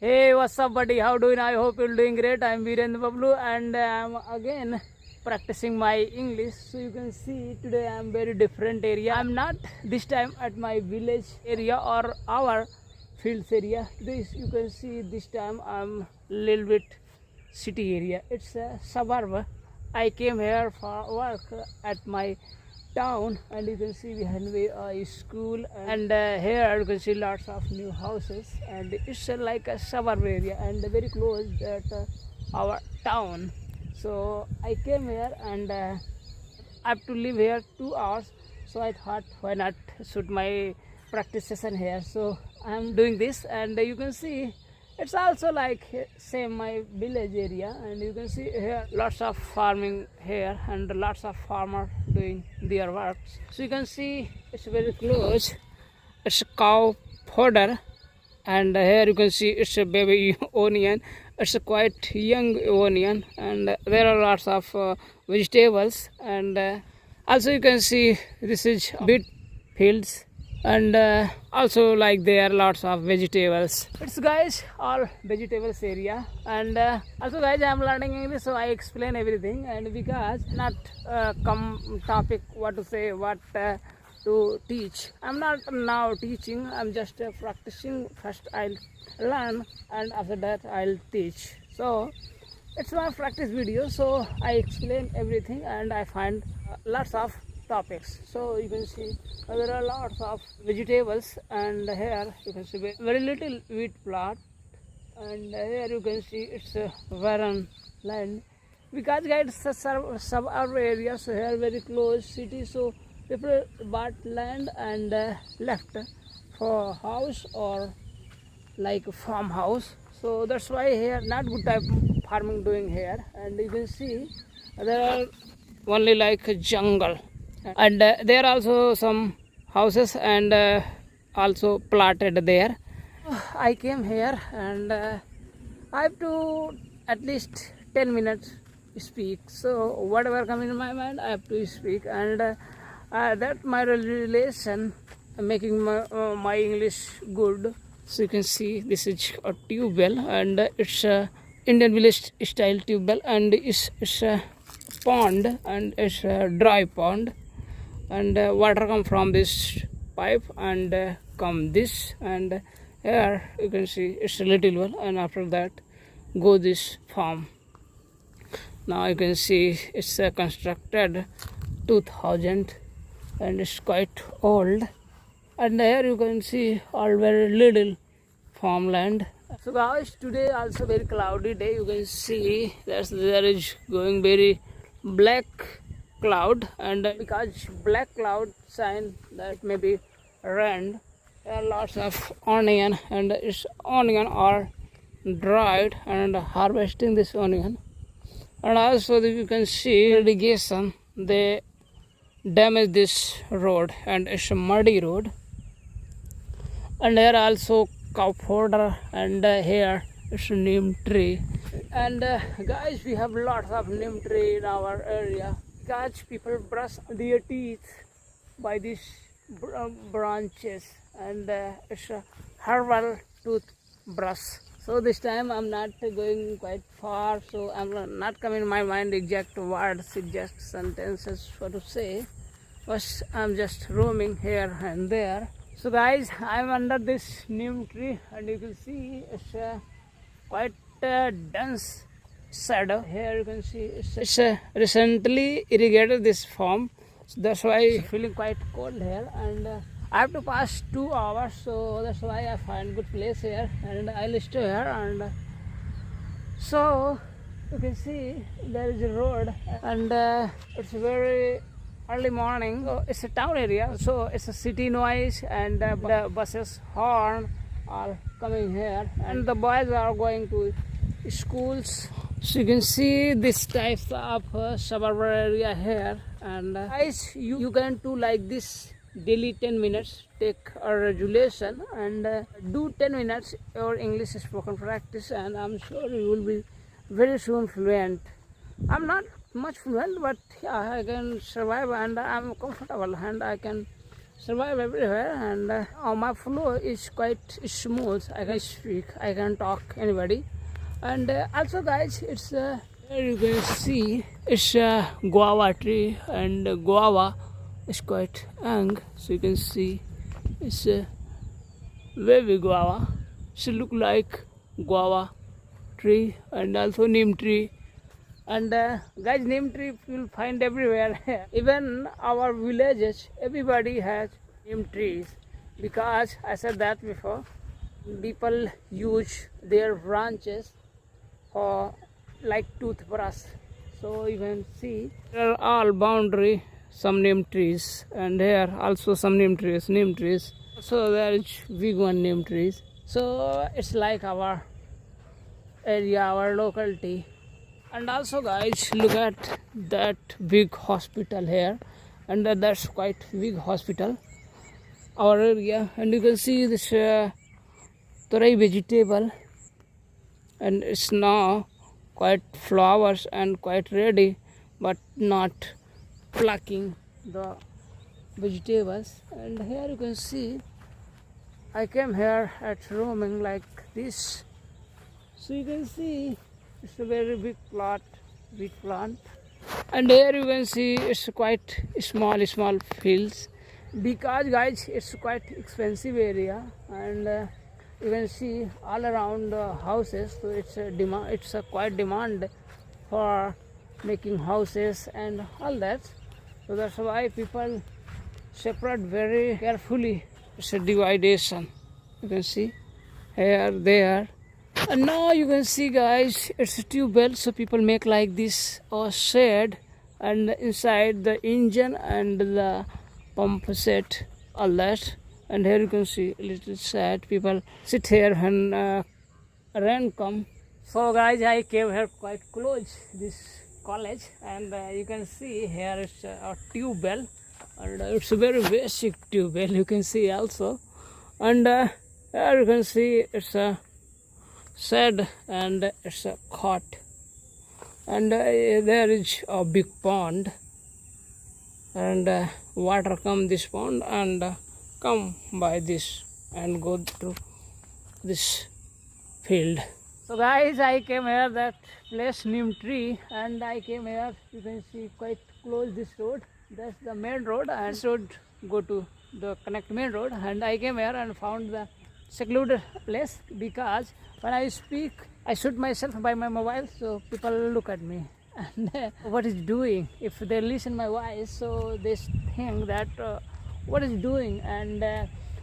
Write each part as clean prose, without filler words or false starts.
Hey, what's up, buddy? How doing? I hope you're doing great. I'm Virendra Bablu, and I'm again practicing my English. So you can see today I'm very different area. I'm not this time at my village area or our fields area. This you can see this time I'm little bit city area. It's a suburb. I came here for work at my town, and you can see behind me a school, and here you can see lots of new houses, and it's like a suburb area and very close at our town. So I came here, and I have to live here 2 hours, so I thought why not shoot my practice session here. So I'm doing this, and you can see it's also like same my village area, and you can see here lots of farming here and lots of farmer doing their works. So you can see it's very close. It's a cow fodder, and here you can see it's a baby onion. It's a quite young onion, and there are lots of vegetables, and also you can see this is beet fields, and also like there are lots of vegetables. It's guys all vegetables area, and also guys I'm learning English, so I explain everything, and because not come topic what to say, what to teach. I'm not now teaching, I'm just practicing. First I'll learn, and after that I'll teach. So it's my practice video, so I explain everything, and I find lots of topics. So you can see there are lots of vegetables, and here you can see very little wheat plot, and here you can see it's a barren land, because guys it's a suburb area, so here very close city, so people bought land and left for house or like farmhouse. So that's why here not good type farming doing here, and you can see there are only like a jungle, and there are also some houses, and also planted there. I came here, and I have to at least 10 minutes speak, so whatever come in my mind I have to speak, and that my relation making my English good. So you can see this is a tube well, and it's a Indian village style tube well, and it's a pond, and it's a dry pond, and water come from this pipe, and come this, and here you can see it's a little well, and after that go this farm. Now you can see it's constructed 2000, and it's quite old, and here you can see all very little farmland. So guys, today also very cloudy day. You can see there is going very black cloud, and because black cloud sign that maybe rain. There are lots of onion, and its onion are dried, and harvesting this onion, and also you can see irrigation they damage this road, and it's a muddy road, and here also cow fodder, and here it's a neem tree, and guys we have lots of neem tree in our area, because people brush their teeth by these branches, and it's a herbal toothbrush. So this time I'm not going quite far, so I'm not coming in my mind exact words, exact sentences what to say, but I'm just roaming here and there. So guys, I'm under this neem tree, and you can see it's quite dense shadow. Here you can see it's recently irrigated this farm, so that's why it's feeling quite cold here, and I have to pass 2 hours, so that's why I find good place here, and I'll stay here. And so you can see there is a road, and it's very early morning. So it's a town area, so it's a city noise, and the buses horn are coming here, and the boys are going to schools. So you can see this type of suburban area here, and guys you can do like this daily 10 minutes, take a regulation, and do 10 minutes your English spoken practice, and I'm sure you will be very soon fluent. I'm not much fluent, but yeah, I can survive, and I'm comfortable, and I can survive everywhere, and my flow is quite smooth. I can speak, I can talk anybody, and also guys, it's here you can see it's a guava tree, and guava is quite young, so you can see it's a baby guava. She look like guava tree, and also neem tree. And guys, neem tree you'll find everywhere. Even our villages, everybody has neem trees, because I said that before. People use their branches for like toothbrush. So you can see there are all boundary some neem trees, and here also some neem trees. So there is big one neem trees. So it's like our area, our locality. And also guys, look at that big hospital here, and that's quite big hospital, our area. And you can see this tarai vegetable, and it's now quite flowers and quite ready, but not plucking the vegetables. And here you can see I came here at roaming like this, so you can see it's a very big plant. And here you can see it's quite small fields, because guys it's quite expensive area, and you can see all around houses. So it's a quite demand for making houses and all that. So that's why people separate very carefully. It's a dividation. You can see here, there. And now you can see guys, it's a tube well, so people make like this or shed, and inside the engine and the pump set, all that. And here you can see a little shed, people sit here when rain come. So guys, I came here quite close this college, and you can see here it's a tube well, and it's a very basic tube well, you can see also. And here you can see it's a shed, and it's a cot, and there is a big pond, and water come this pond and come by this and go to this field. So guys, I came here that place neem tree, and I came here, you can see quite close this road, that's the main road, and this road go to the connect main road. And I came here and found the secluded place, because when I speak I shoot myself by my mobile, so people look at me and what is doing. If they listen my voice, so they think that what is doing. And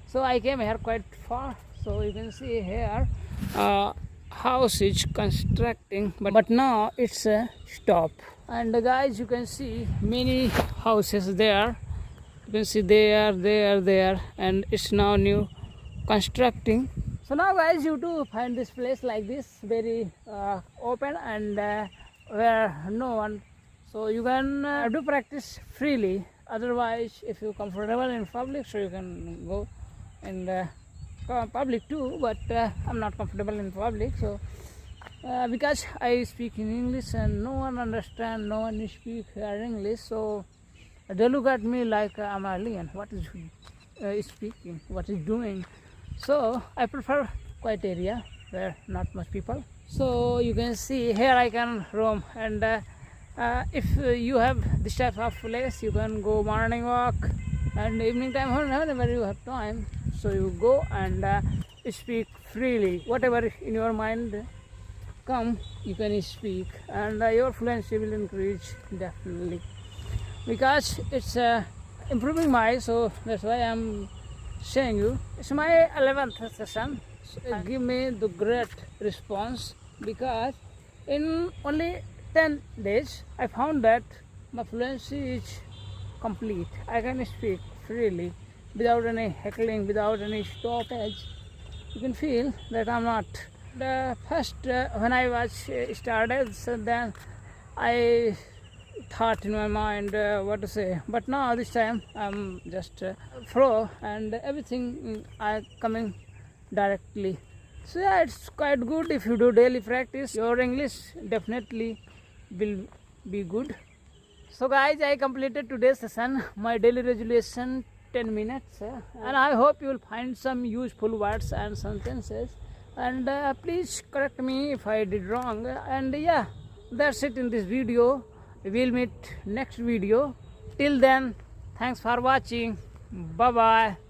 so I came here quite far. So you can see here house is constructing, but now it's a stop. And guys, you can see many houses there. You can see there, and it's now new constructing. So now guys, you too find this place like this, very open, and where no one, so you can do practice freely. Otherwise, if you're comfortable in public, so you can go in public too, but I'm not comfortable in public. So because I speak in English and no one understand, no one speak here English, so they look at me like I'm alien. What is speaking? What is doing? So I prefer quiet area where not much people. So you can see here I can roam, and if you have this type of place, you can go morning walk and evening time, whenever you have time. So you go and speak freely. Whatever in your mind come, you can speak, and your fluency will increase definitely, because it's improving my, so that's why I'm saying you. It's my 11th session. So give me the great response, because in only 10 days I found that my fluency is complete. I can speak freely without any heckling, without any stoppage. You can feel that I'm not. The first when I was started, so then I thought in my mind what to say, but now this time I'm just flow, and everything I coming directly. So yeah, it's quite good. If you do daily practice, your English definitely will be good. So guys, I completed today's session. My daily resolution 10 minutes, and I hope you will find some useful words and sentences, and please correct me if I did wrong. And yeah, that's it in this video. We'll meet next video. Till then, thanks for watching. Bye bye.